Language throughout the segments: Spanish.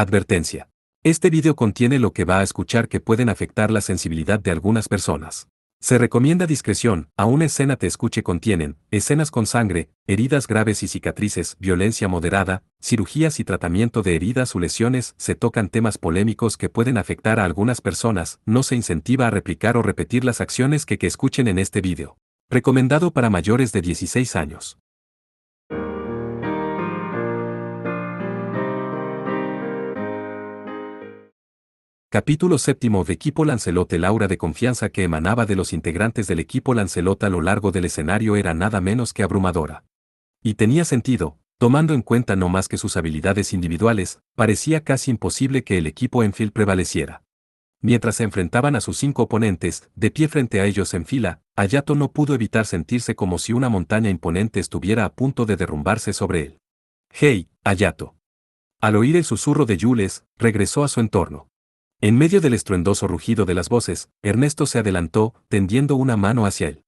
Advertencia. Este video contiene lo que va a escuchar que pueden afectar la sensibilidad de algunas personas. Se recomienda discreción, a una escena te escuche contienen, escenas con sangre, heridas graves y cicatrices, violencia moderada, cirugías y tratamiento de heridas o lesiones, se tocan temas polémicos que pueden afectar a algunas personas, no se incentiva a replicar o repetir las acciones que escuchen en este video. Recomendado para mayores de 16 años. Capítulo 7 de Equipo Lancelot. El aura de confianza que emanaba de los integrantes del equipo Lancelot a lo largo del escenario era nada menos que abrumadora. Y tenía sentido, tomando en cuenta no más que sus habilidades individuales, parecía casi imposible que el equipo Enfield prevaleciera. Mientras se enfrentaban a sus 5 oponentes, de pie frente a ellos en fila, Hayato no pudo evitar sentirse como si una montaña imponente estuviera a punto de derrumbarse sobre él. «Hey, Hayato». Al oír el susurro de Jules, regresó a su entorno. En medio del estruendoso rugido de las voces, Ernesto se adelantó, tendiendo una mano hacia él.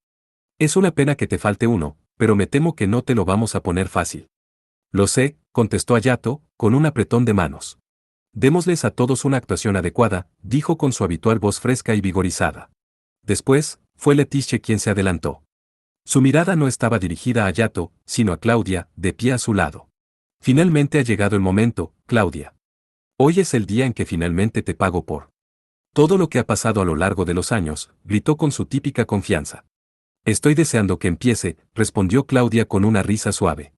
«Es una pena que te falte uno, pero me temo que no te lo vamos a poner fácil». «Lo sé», contestó Hayato, con un apretón de manos. «Démosles a todos una actuación adecuada», dijo con su habitual voz fresca y vigorizada. Después, fue Leticia quien se adelantó. Su mirada no estaba dirigida a Hayato, sino a Claudia, de pie a su lado. «Finalmente ha llegado el momento, Claudia. Hoy es el día en que finalmente te pago por todo lo que ha pasado a lo largo de los años», gritó con su típica confianza. «Estoy deseando que empiece», respondió Claudia con una risa suave.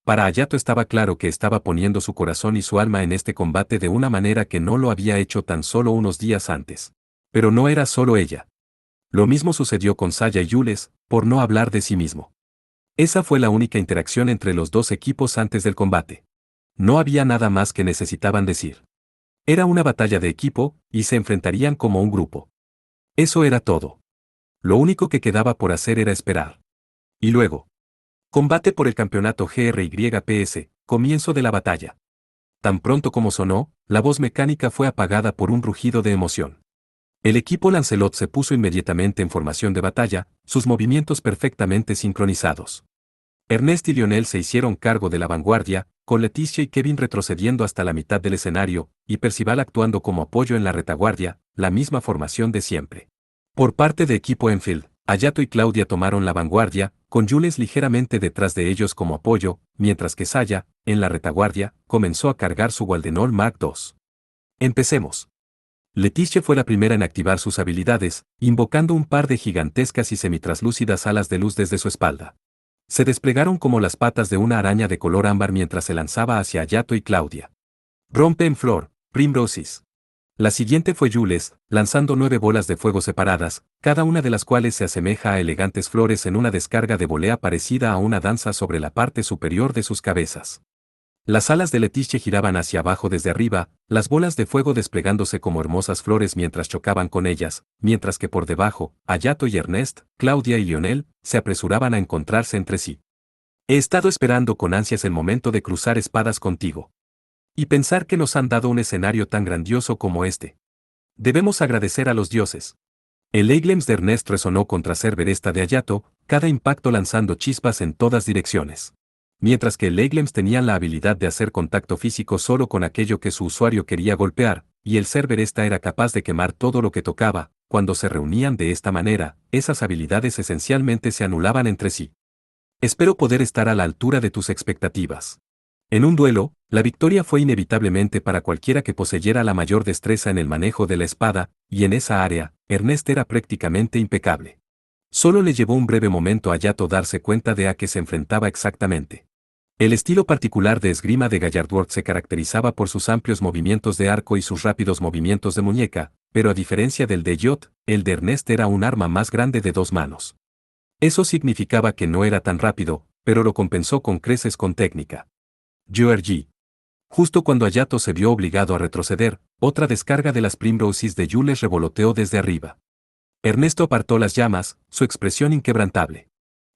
Para Hayato estaba claro que estaba poniendo su corazón y su alma en este combate de una manera que no lo había hecho tan solo unos días antes. Pero no era solo ella. Lo mismo sucedió con Saya y Jules, por no hablar de sí mismo. Esa fue la única interacción entre los dos equipos antes del combate. No había nada más que necesitaban decir. Era una batalla de equipo, y se enfrentarían como un grupo. Eso era todo. Lo único que quedaba por hacer era esperar. Y luego. Combate por el campeonato GRYPS, comienzo de la batalla. Tan pronto como sonó, la voz mecánica fue apagada por un rugido de emoción. El equipo Lancelot se puso inmediatamente en formación de batalla, sus movimientos perfectamente sincronizados. Ernest y Lionel se hicieron cargo de la vanguardia, con Leticia y Kevin retrocediendo hasta la mitad del escenario, y Percival actuando como apoyo en la retaguardia, la misma formación de siempre. Por parte de equipo Enfield, Hayato y Claudia tomaron la vanguardia, con Jules ligeramente detrás de ellos como apoyo, mientras que Saya, en la retaguardia, comenzó a cargar su Waldenol Mark II. Empecemos. Leticia fue la primera en activar sus habilidades, invocando un par de gigantescas y semitraslúcidas alas de luz desde su espalda. Se desplegaron como las patas de una araña de color ámbar mientras se lanzaba hacia Hayato y Claudia. Rompe en flor, Primroses. La siguiente fue Jules, lanzando 9 bolas de fuego separadas, cada una de las cuales se asemeja a elegantes flores en una descarga de volea parecida a una danza sobre la parte superior de sus cabezas. Las alas de Leticia giraban hacia abajo desde arriba, las bolas de fuego desplegándose como hermosas flores mientras chocaban con ellas, mientras que por debajo, Hayato y Ernest, Claudia y Lionel, se apresuraban a encontrarse entre sí. He estado esperando con ansias el momento de cruzar espadas contigo. Y pensar que nos han dado un escenario tan grandioso como este. Debemos agradecer a los dioses. El Eiglems de Ernest resonó contra Cerberesta de Hayato, cada impacto lanzando chispas en todas direcciones. Mientras que el Eiglems tenían la habilidad de hacer contacto físico solo con aquello que su usuario quería golpear, y el Cerberesta era capaz de quemar todo lo que tocaba, cuando se reunían de esta manera, esas habilidades esencialmente se anulaban entre sí. Espero poder estar a la altura de tus expectativas. En un duelo, la victoria fue inevitablemente para cualquiera que poseyera la mayor destreza en el manejo de la espada, y en esa área, Ernest era prácticamente impecable. Solo le llevó un breve momento a Hayato darse cuenta de a qué se enfrentaba exactamente. El estilo particular de esgrima de Gallardworth se caracterizaba por sus amplios movimientos de arco y sus rápidos movimientos de muñeca, pero a diferencia del de Jot, el de Ernest era un arma más grande de 2 manos. Eso significaba que no era tan rápido, pero lo compensó con creces con técnica. Georgie. Justo cuando Hayato se vio obligado a retroceder, otra descarga de las Primroses de Jules revoloteó desde arriba. Ernesto apartó las llamas, su expresión inquebrantable.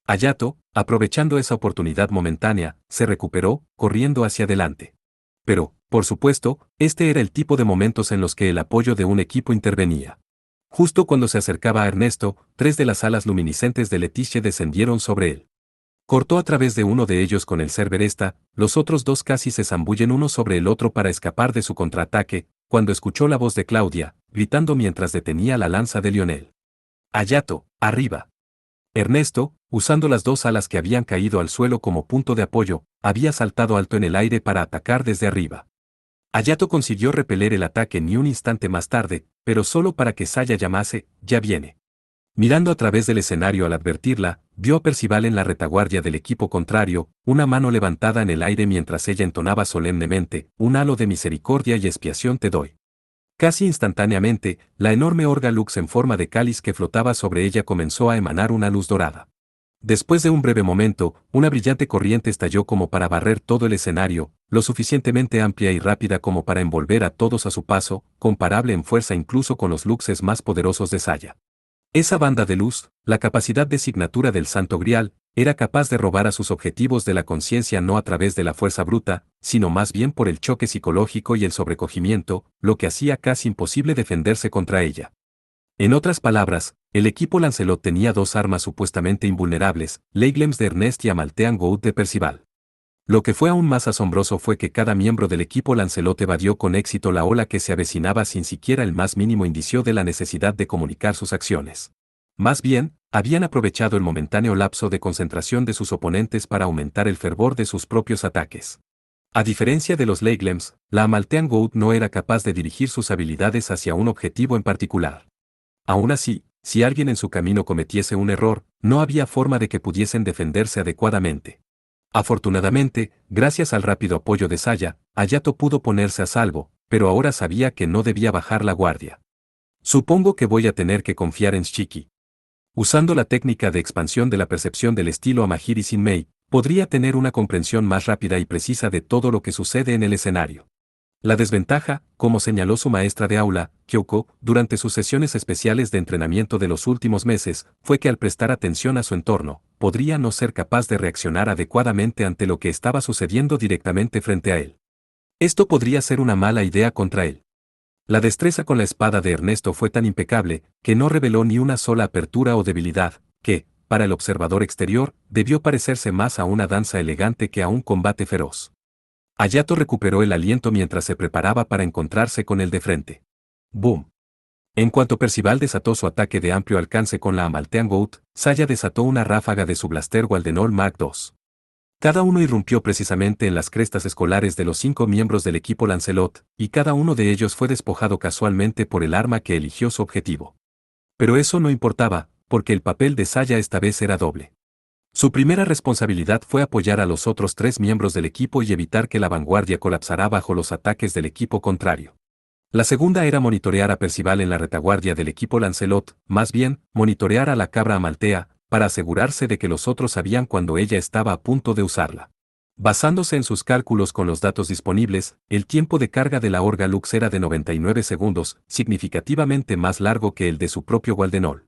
Hayato, aprovechando esa oportunidad momentánea, se recuperó, corriendo hacia adelante. Pero, por supuesto, este era el tipo de momentos en los que el apoyo de un equipo intervenía. Justo cuando se acercaba a Ernesto, 3 de las alas luminiscentes de Leticia descendieron sobre él. Cortó a través de uno de ellos con el Cerberesta, los otros dos casi se zambullen uno sobre el otro para escapar de su contraataque, cuando escuchó la voz de Claudia, gritando mientras detenía la lanza de Lionel. Hayato, arriba. Ernesto, usando las dos alas que habían caído al suelo como punto de apoyo, había saltado alto en el aire para atacar desde arriba. Hayato consiguió repeler el ataque ni un instante más tarde, pero solo para que Saya llamase, ya viene. Mirando a través del escenario al advertirla, vio a Percival en la retaguardia del equipo contrario, una mano levantada en el aire mientras ella entonaba solemnemente, un halo de misericordia y expiación te doy. Casi instantáneamente, la enorme orga lux en forma de cáliz que flotaba sobre ella comenzó a emanar una luz dorada. Después de un breve momento, una brillante corriente estalló como para barrer todo el escenario, lo suficientemente amplia y rápida como para envolver a todos a su paso, comparable en fuerza incluso con los luxes más poderosos de Saya. Esa banda de luz, la capacidad de signatura del Santo Grial, era capaz de robar a sus objetivos de la conciencia no a través de la fuerza bruta, sino más bien por el choque psicológico y el sobrecogimiento, lo que hacía casi imposible defenderse contra ella. En otras palabras, el equipo Lancelot tenía dos armas supuestamente invulnerables, Leiglems de Ernest y Amaltean Goud de Percival. Lo que fue aún más asombroso fue que cada miembro del equipo Lancelot evadió con éxito la ola que se avecinaba sin siquiera el más mínimo indicio de la necesidad de comunicar sus acciones. Más bien, habían aprovechado el momentáneo lapso de concentración de sus oponentes para aumentar el fervor de sus propios ataques. A diferencia de los Leiglems, la Amaltean Goud no era capaz de dirigir sus habilidades hacia un objetivo en particular. Aún así, si alguien en su camino cometiese un error, no había forma de que pudiesen defenderse adecuadamente. Afortunadamente, gracias al rápido apoyo de Saya, Hayato pudo ponerse a salvo, pero ahora sabía que no debía bajar la guardia. Supongo que voy a tener que confiar en Shiki. Usando la técnica de expansión de la percepción del estilo Amahiri Shinmei, podría tener una comprensión más rápida y precisa de todo lo que sucede en el escenario. La desventaja, como señaló su maestra de aula, Kyoko, durante sus sesiones especiales de entrenamiento de los últimos meses, fue que al prestar atención a su entorno, podría no ser capaz de reaccionar adecuadamente ante lo que estaba sucediendo directamente frente a él. Esto podría ser una mala idea contra él. La destreza con la espada de Ernesto fue tan impecable, que no reveló ni una sola apertura o debilidad, que, para el observador exterior, debió parecerse más a una danza elegante que a un combate feroz. Hayato recuperó el aliento mientras se preparaba para encontrarse con el de frente. ¡Boom! En cuanto Percival desató su ataque de amplio alcance con la Amaltean Goud, Saya desató una ráfaga de su blaster Waldenol Mark II. Cada uno irrumpió precisamente en las crestas escolares de los 5 miembros del equipo Lancelot, y cada uno de ellos fue despojado casualmente por el arma que eligió su objetivo. Pero eso no importaba, porque el papel de Saya esta vez era doble. Su primera responsabilidad fue apoyar a los otros 3 miembros del equipo y evitar que la vanguardia colapsara bajo los ataques del equipo contrario. La segunda era monitorear a Percival en la retaguardia del equipo Lancelot, más bien, monitorear a la cabra Amaltea, para asegurarse de que los otros sabían cuando ella estaba a punto de usarla. Basándose en sus cálculos con los datos disponibles, el tiempo de carga de la Orga Lux era de 99 segundos, significativamente más largo que el de su propio Waldenol.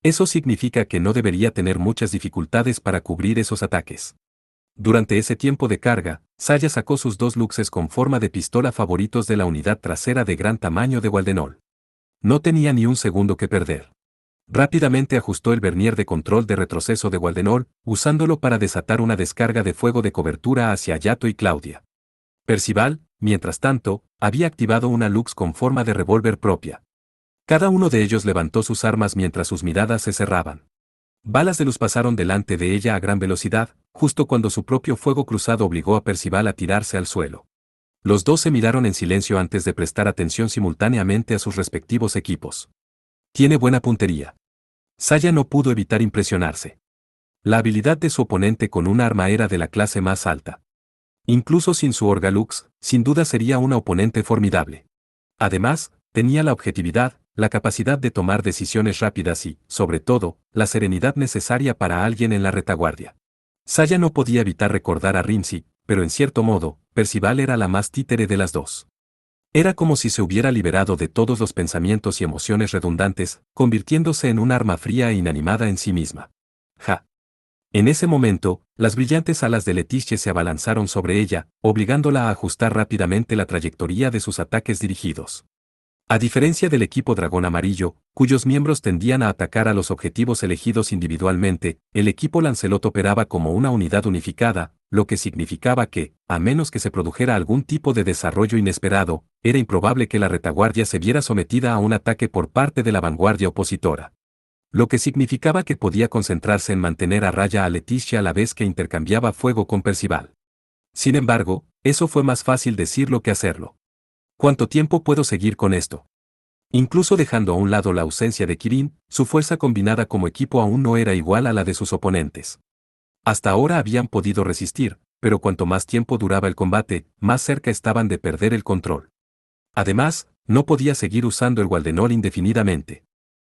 Eso significa que no debería tener muchas dificultades para cubrir esos ataques. Durante ese tiempo de carga, Saya sacó sus 2 luxes con forma de pistola favoritos de la unidad trasera de gran tamaño de Waldenol. No tenía ni un segundo que perder. Rápidamente ajustó el vernier de control de retroceso de Waldenol, usándolo para desatar una descarga de fuego de cobertura hacia Hayato y Claudia. Percival, mientras tanto, había activado una lux con forma de revólver propia. Cada uno de ellos levantó sus armas mientras sus miradas se cerraban. Balas de luz pasaron delante de ella a gran velocidad, justo cuando su propio fuego cruzado obligó a Percival a tirarse al suelo. Los dos se miraron en silencio antes de prestar atención simultáneamente a sus respectivos equipos. Tiene buena puntería. Saya no pudo evitar impresionarse. La habilidad de su oponente con un arma era de la clase más alta. Incluso sin su Orga Lux, sin duda sería una oponente formidable. Además, tenía la objetividad, la capacidad de tomar decisiones rápidas y, sobre todo, la serenidad necesaria para alguien en la retaguardia. Saya no podía evitar recordar a Rinzi, pero en cierto modo, Percival era la más títere de las dos. Era como si se hubiera liberado de todos los pensamientos y emociones redundantes, convirtiéndose en un arma fría e inanimada en sí misma. ¡Ja! En ese momento, las brillantes alas de Leticia se abalanzaron sobre ella, obligándola a ajustar rápidamente la trayectoria de sus ataques dirigidos. A diferencia del equipo Dragón Amarillo, cuyos miembros tendían a atacar a los objetivos elegidos individualmente, el equipo Lancelot operaba como una unidad unificada, lo que significaba que, a menos que se produjera algún tipo de desarrollo inesperado, era improbable que la retaguardia se viera sometida a un ataque por parte de la vanguardia opositora. Lo que significaba que podía concentrarse en mantener a raya a Leticia a la vez que intercambiaba fuego con Percival. Sin embargo, eso fue más fácil decirlo que hacerlo. ¿Cuánto tiempo puedo seguir con esto? Incluso dejando a un lado la ausencia de Kirin, su fuerza combinada como equipo aún no era igual a la de sus oponentes. Hasta ahora habían podido resistir, pero cuanto más tiempo duraba el combate, más cerca estaban de perder el control. Además, no podía seguir usando el Waldenor indefinidamente.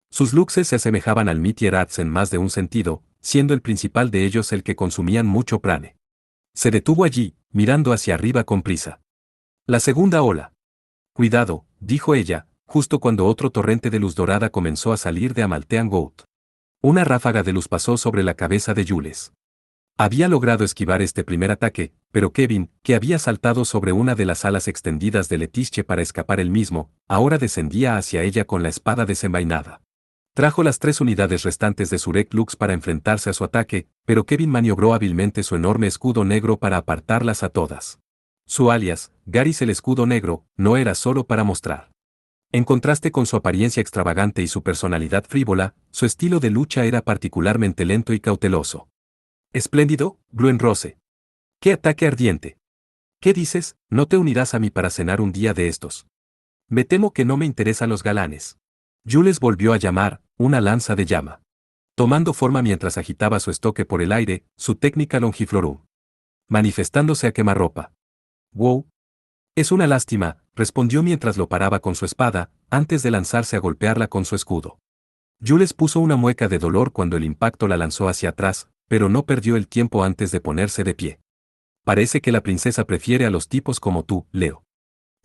Sus luxes se asemejaban al Meteor Arts en más de un sentido, siendo el principal de ellos el que consumían mucho prane. Se detuvo allí, mirando hacia arriba con prisa. La segunda ola. Cuidado, dijo ella, justo cuando otro torrente de luz dorada comenzó a salir de Amaltean Goat. Una ráfaga de luz pasó sobre la cabeza de Jules. Había logrado esquivar este primer ataque, pero Kevin, que había saltado sobre una de las alas extendidas de Leticia para escapar él mismo, ahora descendía hacia ella con la espada desenvainada. Trajo las 3 unidades restantes de Surek Lux para enfrentarse a su ataque, pero Kevin maniobró hábilmente su enorme escudo negro para apartarlas a todas. Su alias, Garys el Escudo Negro, no era solo para mostrar. En contraste con su apariencia extravagante y su personalidad frívola, su estilo de lucha era particularmente lento y cauteloso. Espléndido, Bluenrose. ¡Qué ataque ardiente! ¿Qué dices? ¿No te unirás a mí para cenar un día de estos? Me temo que no me interesan los galanes. Jules volvió a llamar, una lanza de llama. Tomando forma mientras agitaba su estoque por el aire, su técnica longiflorum. Manifestándose a quemarropa. Wow. Es una lástima, respondió mientras lo paraba con su espada, antes de lanzarse a golpearla con su escudo. Jules puso una mueca de dolor cuando el impacto la lanzó hacia atrás, pero no perdió el tiempo antes de ponerse de pie. Parece que la princesa prefiere a los tipos como tú, Leo.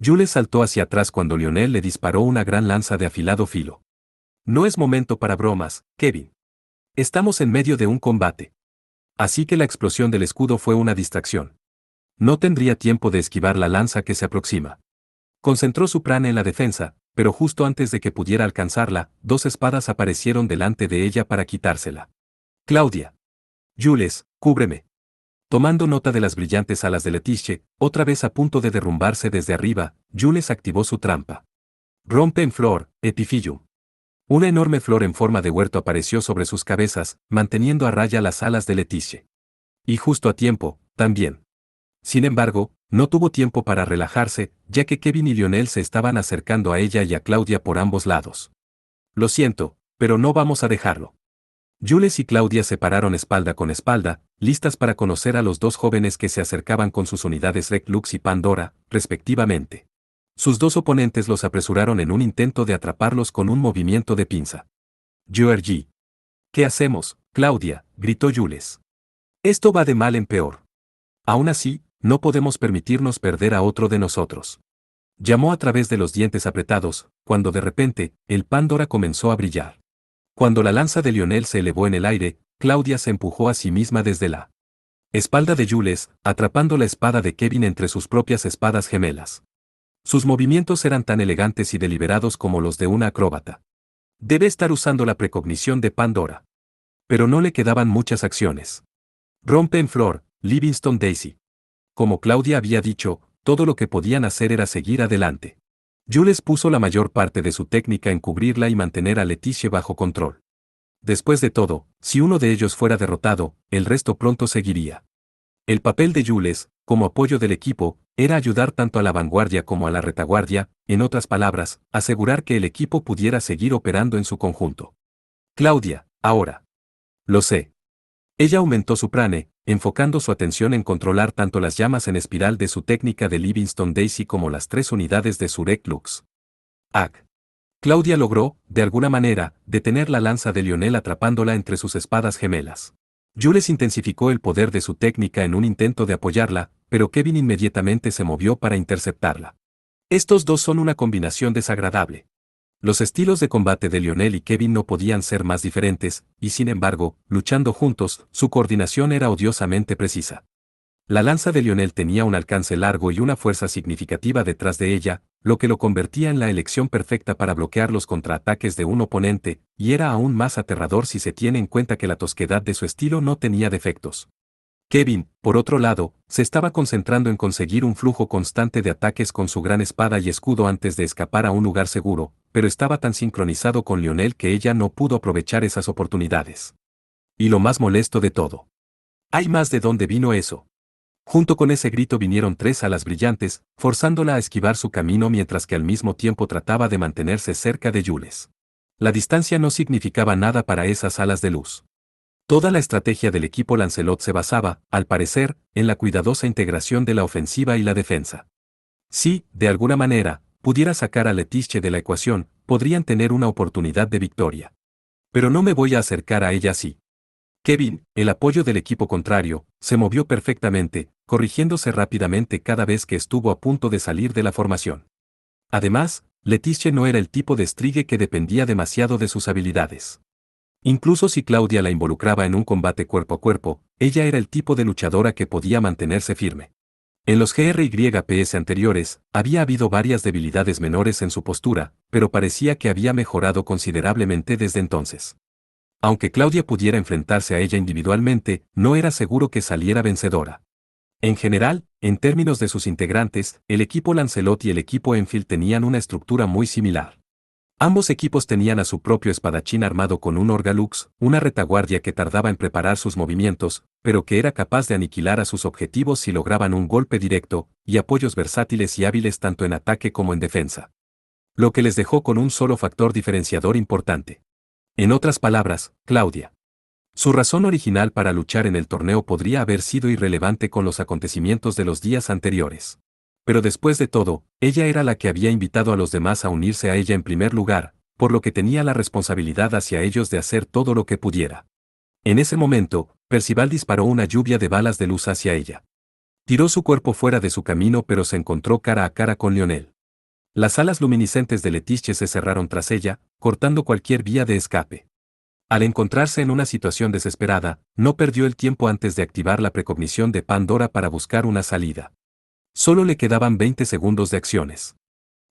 Jules saltó hacia atrás cuando Lionel le disparó una gran lanza de afilado filo. No es momento para bromas, Kevin. Estamos en medio de un combate. Así que la explosión del escudo fue una distracción. No tendría tiempo de esquivar la lanza que se aproxima. Concentró su prana en la defensa, pero justo antes de que pudiera alcanzarla, 2 espadas aparecieron delante de ella para quitársela. Claudia. Jules, cúbreme. Tomando nota de las brillantes alas de Leticia, otra vez a punto de derrumbarse desde arriba, Jules activó su trampa. Rompe en flor, epifilium. Una enorme flor en forma de huerto apareció sobre sus cabezas, manteniendo a raya las alas de Leticia. Y justo a tiempo, también. Sin embargo, no tuvo tiempo para relajarse, ya que Kevin y Lionel se estaban acercando a ella y a Claudia por ambos lados. Lo siento, pero no vamos a dejarlo. Jules y Claudia se pararon espalda con espalda, listas para conocer a los 2 jóvenes que se acercaban con sus unidades Rec Lux y Pandora, respectivamente. Sus 2 oponentes los apresuraron en un intento de atraparlos con un movimiento de pinza. Georgie. ¿Qué hacemos, Claudia?, gritó Jules. Esto va de mal en peor. Aún así, no podemos permitirnos perder a otro de nosotros. Llamó a través de los dientes apretados, cuando de repente, el Pandora comenzó a brillar. Cuando la lanza de Lionel se elevó en el aire, Claudia se empujó a sí misma desde la espalda de Jules, atrapando la espada de Kevin entre sus propias espadas gemelas. Sus movimientos eran tan elegantes y deliberados como los de una acróbata. Debe estar usando la precognición de Pandora. Pero no le quedaban muchas acciones. Rompe en flor, Livingston Daisy. Como Claudia había dicho, todo lo que podían hacer era seguir adelante. Jules puso la mayor parte de su técnica en cubrirla y mantener a Leticia bajo control. Después de todo, si uno de ellos fuera derrotado, el resto pronto seguiría. El papel de Jules, como apoyo del equipo, era ayudar tanto a la vanguardia como a la retaguardia, en otras palabras, asegurar que el equipo pudiera seguir operando en su conjunto. Claudia, ahora. Lo sé. Ella aumentó su prane, enfocando su atención en controlar tanto las llamas en espiral de su técnica de Livingston Daisy como las 3 unidades de Surek Lux. ¡Ag! Claudia logró, de alguna manera, detener la lanza de Lionel atrapándola entre sus espadas gemelas. Jules intensificó el poder de su técnica en un intento de apoyarla, pero Kevin inmediatamente se movió para interceptarla. Estos 2 son una combinación desagradable. Los estilos de combate de Lionel y Kevin no podían ser más diferentes, y sin embargo, luchando juntos, su coordinación era odiosamente precisa. La lanza de Lionel tenía un alcance largo y una fuerza significativa detrás de ella, lo que lo convertía en la elección perfecta para bloquear los contraataques de un oponente, y era aún más aterrador si se tiene en cuenta que la tosquedad de su estilo no tenía defectos. Kevin, por otro lado, se estaba concentrando en conseguir un flujo constante de ataques con su gran espada y escudo antes de escapar a un lugar seguro, pero estaba tan sincronizado con Lionel que ella no pudo aprovechar esas oportunidades. Y lo más molesto de todo. ¿Hay más de dónde vino eso? Junto con ese grito vinieron 3 alas brillantes, forzándola a esquivar su camino mientras que al mismo tiempo trataba de mantenerse cerca de Jules. La distancia no significaba nada para esas alas de luz. Toda la estrategia del equipo Lancelot se basaba, al parecer, en la cuidadosa integración de la ofensiva y la defensa. Si, de alguna manera, pudiera sacar a Letizia de la ecuación, podrían tener una oportunidad de victoria. Pero no me voy a acercar a ella así. Kevin, el apoyo del equipo contrario, se movió perfectamente, corrigiéndose rápidamente cada vez que estuvo a punto de salir de la formación. Además, Letizia no era el tipo de Strigue que dependía demasiado de sus habilidades. Incluso si Claudia la involucraba en un combate cuerpo a cuerpo, ella era el tipo de luchadora que podía mantenerse firme. En los GRYPS anteriores, había habido varias debilidades menores en su postura, pero parecía que había mejorado considerablemente desde entonces. Aunque Claudia pudiera enfrentarse a ella individualmente, no era seguro que saliera vencedora. En general, en términos de sus integrantes, el equipo Lancelot y el equipo Enfield tenían una estructura muy similar. Ambos equipos tenían a su propio espadachín armado con un Orgalux, una retaguardia que tardaba en preparar sus movimientos, pero que era capaz de aniquilar a sus objetivos si lograban un golpe directo, y apoyos versátiles y hábiles tanto en ataque como en defensa. Lo que les dejó con un solo factor diferenciador importante. En otras palabras, Claudia. Su razón original para luchar en el torneo podría haber sido irrelevante con los acontecimientos de los días anteriores. Pero después de todo, ella era la que había invitado a los demás a unirse a ella en primer lugar, por lo que tenía la responsabilidad hacia ellos de hacer todo lo que pudiera. En ese momento, Percival disparó una lluvia de balas de luz hacia ella. Tiró su cuerpo fuera de su camino pero se encontró cara a cara con Lionel. Las alas luminiscentes de Letizia se cerraron tras ella, cortando cualquier vía de escape. Al encontrarse en una situación desesperada, no perdió el tiempo antes de activar la precognición de Pandora para buscar una salida. Solo le quedaban 20 segundos de acciones.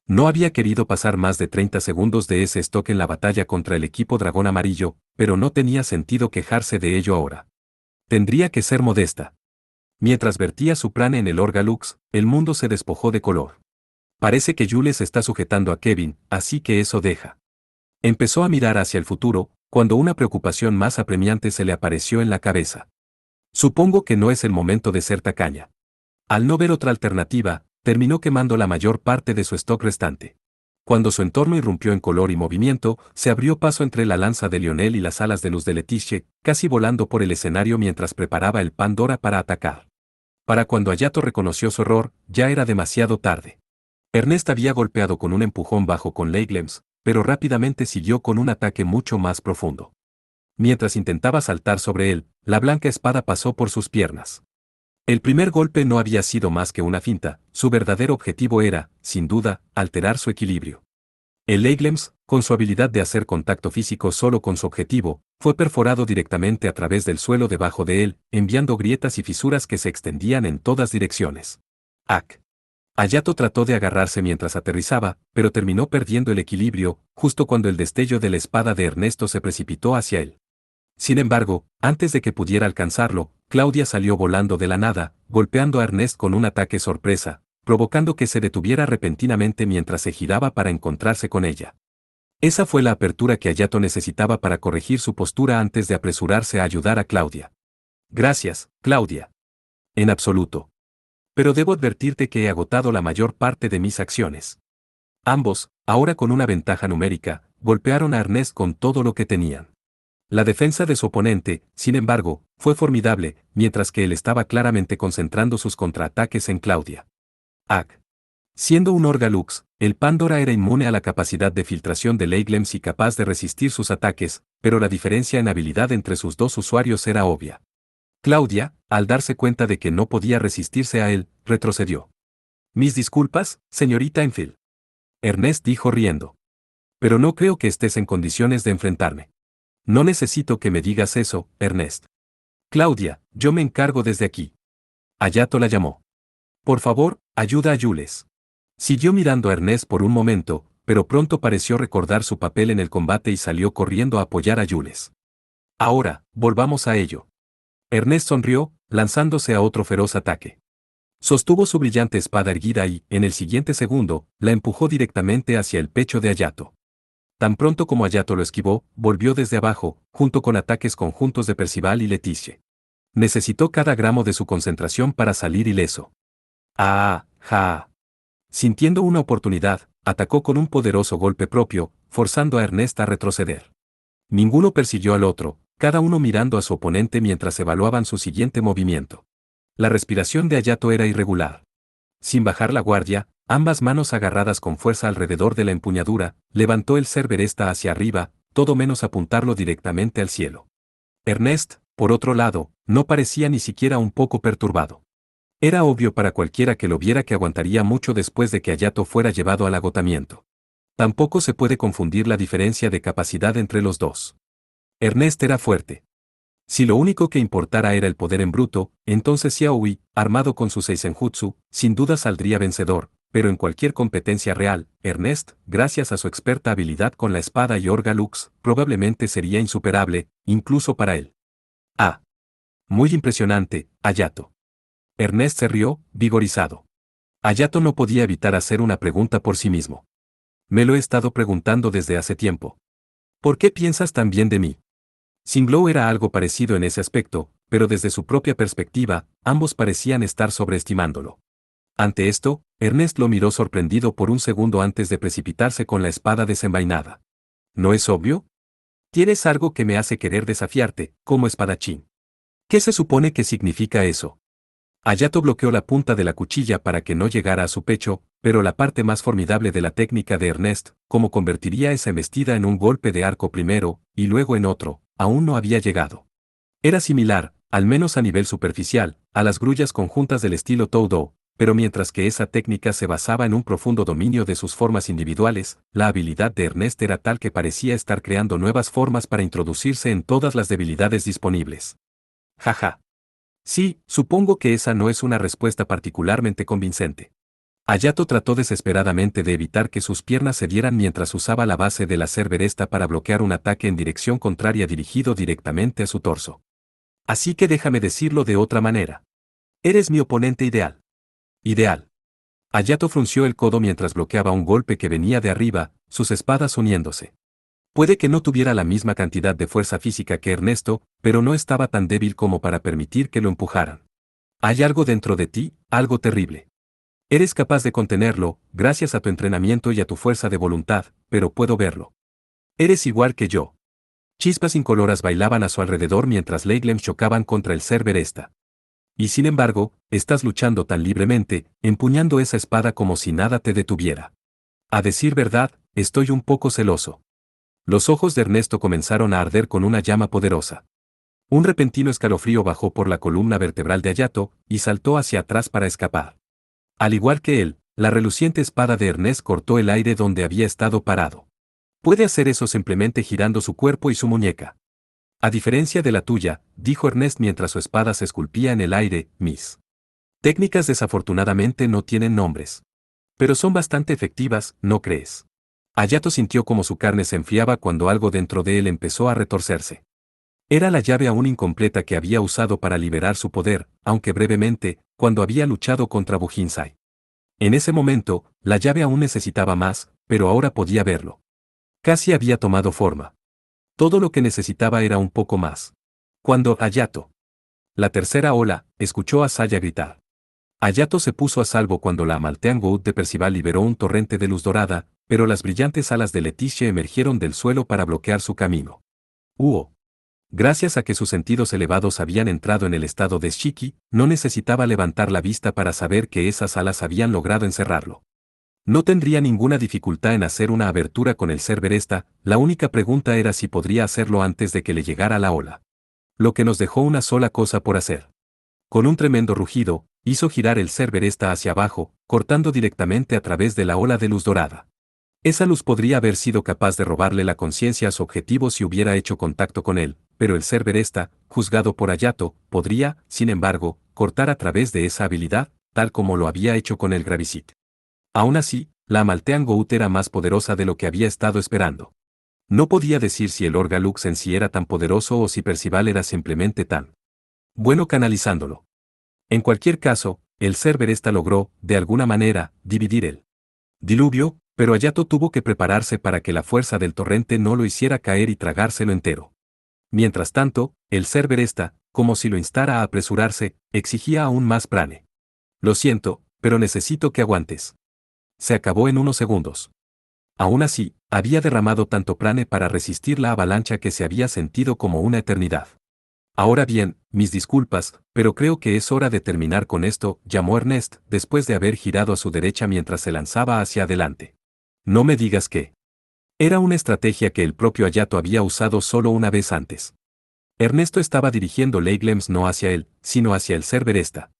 No había querido pasar más de 30 segundos de ese stock en la batalla contra el equipo Dragón Amarillo, pero no tenía sentido quejarse de ello ahora. Tendría que ser modesta. Mientras vertía su plan en el Orgalux, el mundo se despojó de color. Parece que Jules está sujetando a Kevin, así que eso deja. Empezó a mirar hacia el futuro, cuando una preocupación más apremiante se le apareció en la cabeza. Supongo que no es el momento de ser tacaña. Al no ver otra alternativa, terminó quemando la mayor parte de su stock restante. Cuando su entorno irrumpió en color y movimiento, se abrió paso entre la lanza de Lionel y las alas de luz de Letizia, casi volando por el escenario mientras preparaba el Pandora para atacar. Para cuando Hayato reconoció su error, ya era demasiado tarde. Ernest había golpeado con un empujón bajo con Leiglems, pero rápidamente siguió con un ataque mucho más profundo. Mientras intentaba saltar sobre él, la blanca espada pasó por sus piernas. El primer golpe no había sido más que una finta, su verdadero objetivo era, sin duda, alterar su equilibrio. El Leiglems, con su habilidad de hacer contacto físico solo con su objetivo, fue perforado directamente a través del suelo debajo de él, enviando grietas y fisuras que se extendían en todas direcciones. ¡Ac! Hayato trató de agarrarse mientras aterrizaba, pero terminó perdiendo el equilibrio, justo cuando el destello de la espada de Ernesto se precipitó hacia él. Sin embargo, antes de que pudiera alcanzarlo, Claudia salió volando de la nada, golpeando a Ernest con un ataque sorpresa, provocando que se detuviera repentinamente mientras se giraba para encontrarse con ella. Esa fue la apertura que Hayato necesitaba para corregir su postura antes de apresurarse a ayudar a Claudia. Gracias, Claudia. En absoluto. Pero debo advertirte que he agotado la mayor parte de mis acciones. Ambos, ahora con una ventaja numérica, golpearon a Ernest con todo lo que tenían. La defensa de su oponente, sin embargo, fue formidable, mientras que él estaba claramente concentrando sus contraataques en Claudia. Ac. Siendo un Orgalux, el Pandora era inmune a la capacidad de filtración de Leiglems y capaz de resistir sus ataques, pero la diferencia en habilidad entre sus dos usuarios era obvia. Claudia, al darse cuenta de que no podía resistirse a él, retrocedió. Mis disculpas, señorita Enfield. Ernest dijo riendo. Pero no creo que estés en condiciones de enfrentarme. No necesito que me digas eso, Ernest. Claudia, yo me encargo desde aquí. Hayato la llamó. Por favor, ayuda a Jules. Siguió mirando a Ernest por un momento, pero pronto pareció recordar su papel en el combate y salió corriendo a apoyar a Jules. Ahora, volvamos a ello. Ernest sonrió, lanzándose a otro feroz ataque. Sostuvo su brillante espada erguida y, en el siguiente segundo, la empujó directamente hacia el pecho de Hayato. Tan pronto como Hayato lo esquivó, volvió desde abajo, junto con ataques conjuntos de Percival y Leticia. Necesitó cada gramo de su concentración para salir ileso. ¡Ah! ¡Ja! Sintiendo una oportunidad, atacó con un poderoso golpe propio, forzando a Ernest a retroceder. Ninguno persiguió al otro, cada uno mirando a su oponente mientras evaluaban su siguiente movimiento. La respiración de Hayato era irregular. Sin bajar la guardia, ambas manos agarradas con fuerza alrededor de la empuñadura, levantó el Cerberesta hacia arriba, todo menos apuntarlo directamente al cielo. Ernest, por otro lado, no parecía ni siquiera un poco perturbado. Era obvio para cualquiera que lo viera que aguantaría mucho después de que Hayato fuera llevado al agotamiento. Tampoco se puede confundir la diferencia de capacidad entre los dos. Ernest era fuerte. Si lo único que importara era el poder en bruto, entonces Xiaohui, armado con su Seisenjutsu, sin duda saldría vencedor, pero en cualquier competencia real, Ernest, gracias a su experta habilidad con la espada y Orga Lux, probablemente sería insuperable, incluso para él. Ah. Muy impresionante, Hayato. Ernest se rió, vigorizado. Hayato no podía evitar hacer una pregunta por sí mismo. Me lo he estado preguntando desde hace tiempo. ¿Por qué piensas tan bien de mí? Singlow era algo parecido en ese aspecto, pero desde su propia perspectiva, ambos parecían estar sobreestimándolo. Ante esto, Ernest lo miró sorprendido por un segundo antes de precipitarse con la espada desenvainada. ¿No es obvio? Tienes algo que me hace querer desafiarte, como espadachín. ¿Qué se supone que significa eso? Hayato bloqueó la punta de la cuchilla para que no llegara a su pecho, pero la parte más formidable de la técnica de Ernest, como convertiría esa embestida en un golpe de arco primero, y luego en otro, aún no había llegado. Era similar, al menos a nivel superficial, a las grullas conjuntas del estilo Todo, pero mientras que esa técnica se basaba en un profundo dominio de sus formas individuales, la habilidad de Ernest era tal que parecía estar creando nuevas formas para introducirse en todas las debilidades disponibles. Jaja. Sí, supongo que esa no es una respuesta particularmente convincente. Hayato trató desesperadamente de evitar que sus piernas cedieran mientras usaba la base de la Cerberesta para bloquear un ataque en dirección contraria dirigido directamente a su torso. Así que déjame decirlo de otra manera. Eres mi oponente ideal. Ideal. Hayato frunció el codo mientras bloqueaba un golpe que venía de arriba, sus espadas uniéndose. Puede que no tuviera la misma cantidad de fuerza física que Ernesto, pero no estaba tan débil como para permitir que lo empujaran. Hay algo dentro de ti, algo terrible. Eres capaz de contenerlo, gracias a tu entrenamiento y a tu fuerza de voluntad, pero puedo verlo. Eres igual que yo. Chispas incoloras bailaban a su alrededor mientras Leiglems chocaban contra el Cerberesta. Y sin embargo, estás luchando tan libremente, empuñando esa espada como si nada te detuviera. A decir verdad, estoy un poco celoso. Los ojos de Ernesto comenzaron a arder con una llama poderosa. Un repentino escalofrío bajó por la columna vertebral de Hayato, y saltó hacia atrás para escapar. Al igual que él, la reluciente espada de Ernest cortó el aire donde había estado parado. Puede hacer eso simplemente girando su cuerpo y su muñeca. A diferencia de la tuya, dijo Ernest mientras su espada se esculpía en el aire, mis técnicas desafortunadamente no tienen nombres. Pero son bastante efectivas, ¿no crees? Hayato sintió como su carne se enfriaba cuando algo dentro de él empezó a retorcerse. Era la llave aún incompleta que había usado para liberar su poder, aunque brevemente, cuando había luchado contra Bujinsai. En ese momento, la llave aún necesitaba más, pero ahora podía verlo. Casi había tomado forma. Todo lo que necesitaba era un poco más. Cuando Hayato. La tercera ola, escuchó a Saya gritar. Hayato se puso a salvo cuando la Amaltean Goud de Percival liberó un torrente de luz dorada, pero las brillantes alas de Leticia emergieron del suelo para bloquear su camino. Gracias a que sus sentidos elevados habían entrado en el estado de Shiki, no necesitaba levantar la vista para saber que esas alas habían logrado encerrarlo. No tendría ninguna dificultad en hacer una abertura con el Cerberesta, la única pregunta era si podría hacerlo antes de que le llegara la ola. Lo que nos dejó una sola cosa por hacer. Con un tremendo rugido, hizo girar el Cerberesta hacia abajo, cortando directamente a través de la ola de luz dorada. Esa luz podría haber sido capaz de robarle la conciencia a su objetivo si hubiera hecho contacto con él, pero el Cerberesta, juzgado por Hayato, podría, sin embargo, cortar a través de esa habilidad, tal como lo había hecho con el Gravisit. Aún así, la Amaltean Gout era más poderosa de lo que había estado esperando. No podía decir si el Orgalux en sí era tan poderoso o si Percival era simplemente tan bueno canalizándolo. En cualquier caso, el Cerberesta logró, de alguna manera, dividir el diluvio, pero Ayato tuvo que prepararse para que la fuerza del torrente no lo hiciera caer y tragárselo entero. Mientras tanto, el Cerberesta, como si lo instara a apresurarse, exigía aún más prane. Lo siento, pero necesito que aguantes. Se acabó en unos segundos. Aún así, había derramado tanto prane para resistir la avalancha que se había sentido como una eternidad. Ahora bien, mis disculpas, pero creo que es hora de terminar con esto, llamó Ernest, después de haber girado a su derecha mientras se lanzaba hacia adelante. No me digas que. Era una estrategia que el propio Ayato había usado solo una vez antes. Ernesto estaba dirigiendo Leiglems no hacia él, sino hacia el Cerberesta.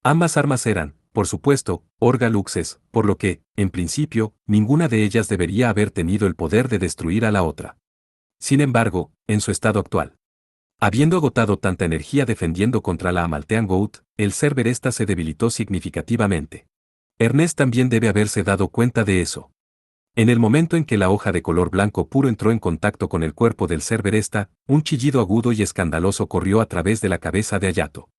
Ambas armas eran, por supuesto, Orgaluxes, por lo que, en principio, ninguna de ellas debería haber tenido el poder de destruir a la otra. Sin embargo, en su estado actual, habiendo agotado tanta energía defendiendo contra la Amaltean Gout, el Cerberesta se debilitó significativamente. Ernest también debe haberse dado cuenta de eso. En el momento en que la hoja de color blanco puro entró en contacto con el cuerpo del Cerberesta, un chillido agudo y escandaloso corrió a través de la cabeza de Ayato.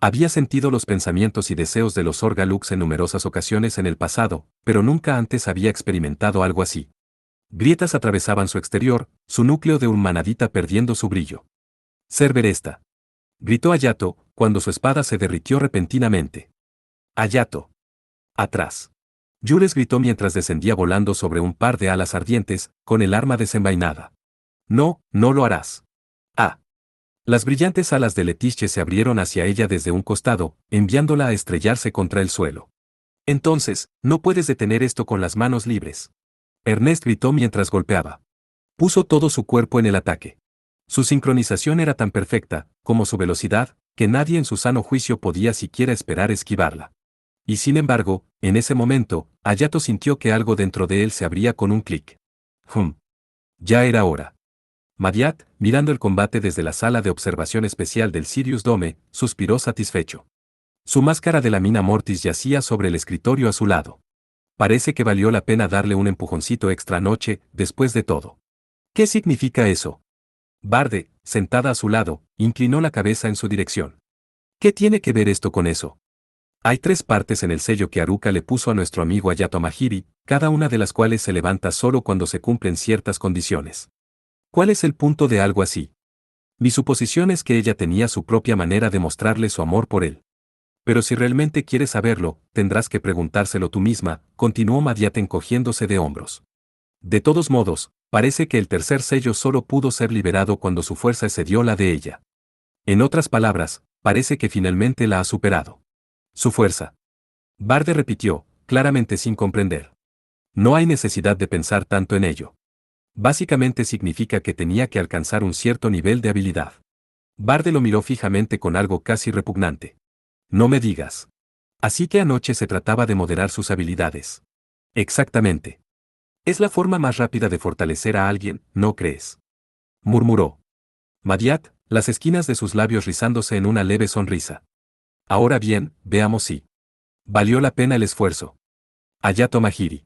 Había sentido los pensamientos y deseos de los Orgalux en numerosas ocasiones en el pasado, pero nunca antes había experimentado algo así. Grietas atravesaban su exterior, su núcleo de humanadita perdiendo su brillo. Cerberesta. Gritó Ayato, cuando su espada se derritió repentinamente. Ayato. Atrás. Jules gritó mientras descendía volando sobre un par de alas ardientes, con el arma desenvainada. No, no lo harás. Ah. Las brillantes alas de Letiche se abrieron hacia ella desde un costado, enviándola a estrellarse contra el suelo. Entonces, no puedes detener esto con las manos libres. Ernest gritó mientras golpeaba. Puso todo su cuerpo en el ataque. Su sincronización era tan perfecta, como su velocidad, que nadie en su sano juicio podía siquiera esperar esquivarla. Y sin embargo, en ese momento, Ayato sintió que algo dentro de él se abría con un clic. Ya era hora. Madiat, mirando el combate desde la sala de observación especial del Sirius Dome, suspiró satisfecho. Su máscara de la mina Mortis yacía sobre el escritorio a su lado. Parece que valió la pena darle un empujoncito extra anoche, después de todo. ¿Qué significa eso? Barde, sentada a su lado, inclinó la cabeza en su dirección. ¿Qué tiene que ver esto con eso? Hay 3 partes en el sello que Haruka le puso a nuestro amigo Ayato Mahiri, cada una de las cuales se levanta solo cuando se cumplen ciertas condiciones. ¿Cuál es el punto de algo así? Mi suposición es que ella tenía su propia manera de mostrarle su amor por él. Pero si realmente quieres saberlo, tendrás que preguntárselo tú misma, continuó Madiat encogiéndose de hombros. De todos modos, parece que el tercer sello solo pudo ser liberado cuando su fuerza excedió la de ella. En otras palabras, parece que finalmente la ha superado. Su fuerza. Barde repitió, claramente sin comprender. No hay necesidad de pensar tanto en ello. Básicamente significa que tenía que alcanzar un cierto nivel de habilidad. Barde lo miró fijamente con algo casi repugnante. No me digas. Así que anoche se trataba de moderar sus habilidades. Exactamente. Es la forma más rápida de fortalecer a alguien, ¿no crees? Murmuró. Madiat, las esquinas de sus labios rizándose en una leve sonrisa. Ahora bien, veamos si valió la pena el esfuerzo. Ayato Mahiri.